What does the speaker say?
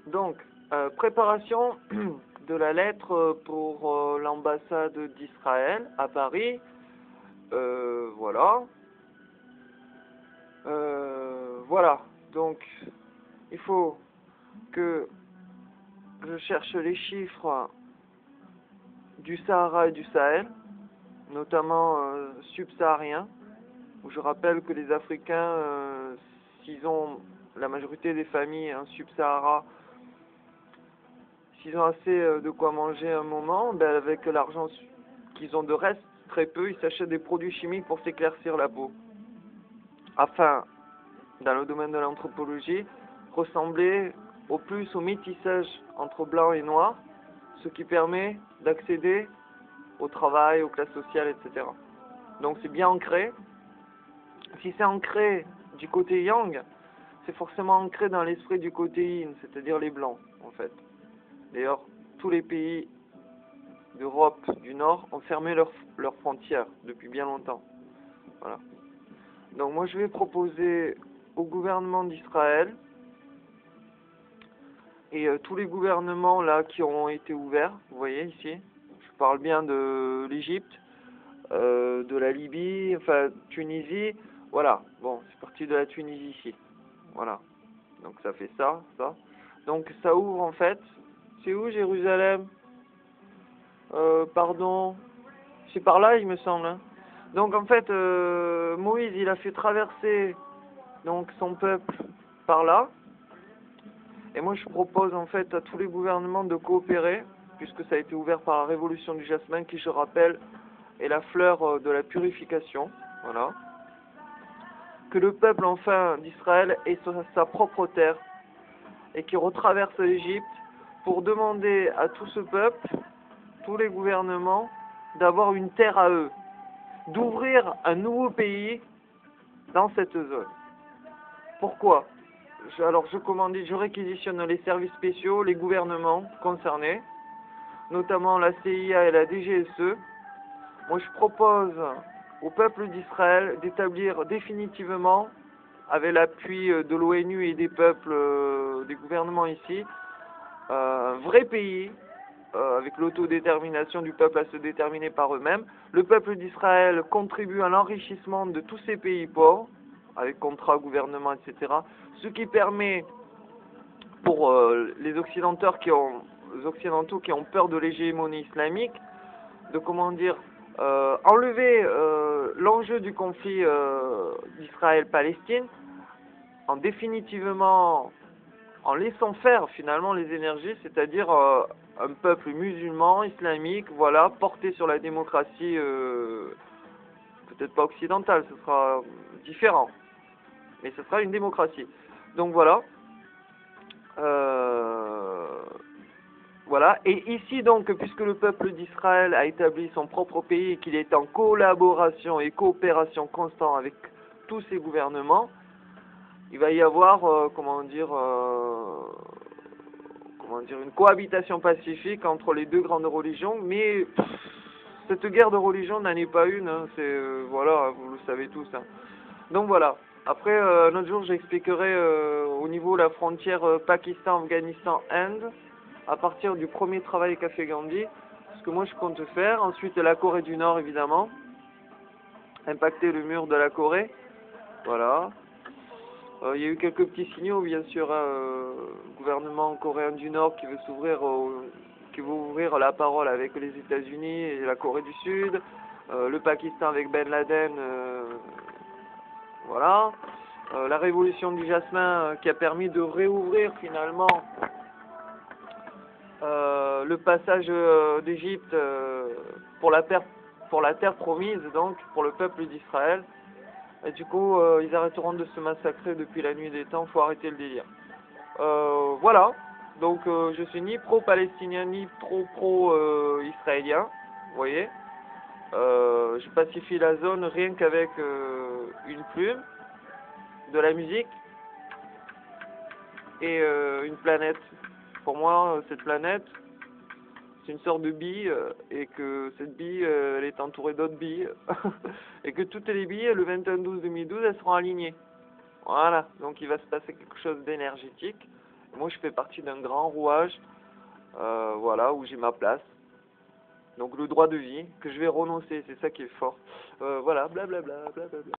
Donc, préparation de la lettre pour l'ambassade d'Israël à Paris. Voilà. Voilà. Donc, il faut que je cherche les chiffres du Sahara et du Sahel, notamment subsahariens, où je rappelle que les Africains, s'ils ont la majorité des familles en Sub-Sahara, s'ils ont assez de quoi manger un moment, ben avec l'argent qu'ils ont de reste, très peu, ils s'achètent des produits chimiques pour s'éclaircir la peau. Afin, dans le domaine de l'anthropologie, ressembler au plus au métissage entre blanc et noir, ce qui permet d'accéder au travail, aux classes sociales, etc. Donc c'est bien ancré. Si c'est ancré du côté yang, c'est forcément ancré dans l'esprit du côté yin, c'est-à-dire les blancs, en fait. D'ailleurs, tous les pays d'Europe du Nord ont fermé leurs frontières depuis bien longtemps. Voilà. Donc moi je vais proposer au gouvernement d'Israël et tous les gouvernements là qui ont été ouverts, vous voyez ici, je parle bien de l'Égypte, de la Libye, enfin Tunisie, voilà, bon c'est parti de la Tunisie ici, voilà, donc ça fait ça, ça, donc ça ouvre en fait, c'est où Jérusalem? Pardon, c'est par là il me semble, hein. Donc en fait Moïse il a fait traverser donc son peuple par là. Et moi, je propose en fait à tous les gouvernements de coopérer, puisque ça a été ouvert par la révolution du jasmin, qui, je rappelle, est la fleur de la purification. Voilà. Que le peuple, enfin, d'Israël ait sa propre terre et qui retraverse l'Égypte pour demander à tout ce peuple, tous les gouvernements, d'avoir une terre à eux, d'ouvrir un nouveau pays dans cette zone. Pourquoi? Alors je réquisitionne les services spéciaux, les gouvernements concernés, notamment la CIA et la DGSE. Moi je propose au peuple d'Israël d'établir définitivement, avec l'appui de l'ONU et des peuples, des gouvernements ici, un vrai pays, avec l'autodétermination du peuple à se déterminer par eux-mêmes. Le peuple d'Israël contribue à l'enrichissement de tous ces pays pauvres, avec contrat, gouvernement, etc. Ce qui permet pour les occidentaux qui ont peur de l'hégémonie islamique, de comment dire, enlever l'enjeu du conflit d'Israël-Palestine en définitivement en laissant faire finalement les énergies, c'est-à-dire un peuple musulman, islamique, voilà, porté sur la démocratie, peut-être pas occidentale, ce sera différent, mais ce sera une démocratie. Donc voilà. Voilà. Et ici donc, puisque le peuple d'Israël a établi son propre pays et qu'il est en collaboration et coopération constante avec tous ses gouvernements, il va y avoir, une cohabitation pacifique entre les deux grandes religions, mais cette guerre de religion n'en est pas une, hein, c'est, voilà, vous le savez tous, hein. Donc voilà. Après, un autre jour, j'expliquerai au niveau de la frontière Pakistan, Afghanistan, Inde, à partir du premier travail qu'a fait Gandhi, ce que moi je compte faire. Ensuite, la Corée du Nord, évidemment. Impacter le mur de la Corée. Voilà. Il y a eu quelques petits signaux, bien sûr, hein, le gouvernement coréen du Nord qui veut ouvrir la parole avec les États-Unis et la Corée du Sud, le Pakistan avec Ben Laden, voilà. La révolution du jasmin qui a permis de réouvrir finalement le passage d'Égypte pour la terre promise, donc pour le peuple d'Israël. Et du coup, ils arrêteront de se massacrer depuis la nuit des temps, faut arrêter le délire. Voilà, donc je suis ni pro-palestinien, ni pro-israélien, vous voyez. Je pacifie la zone rien qu'avec une plume, de la musique et une planète. Pour moi, cette planète, c'est une sorte de bille et que cette bille, elle est entourée d'autres billes et que toutes les billes, le 21-12-2012, elles seront alignées. Voilà, donc il va se passer quelque chose d'énergétique Moi, je fais partie d'un grand rouage, voilà, où j'ai ma place. Donc le droit de vie, que je vais renoncer, c'est ça qui est fort. Voilà, blablabla, blablabla.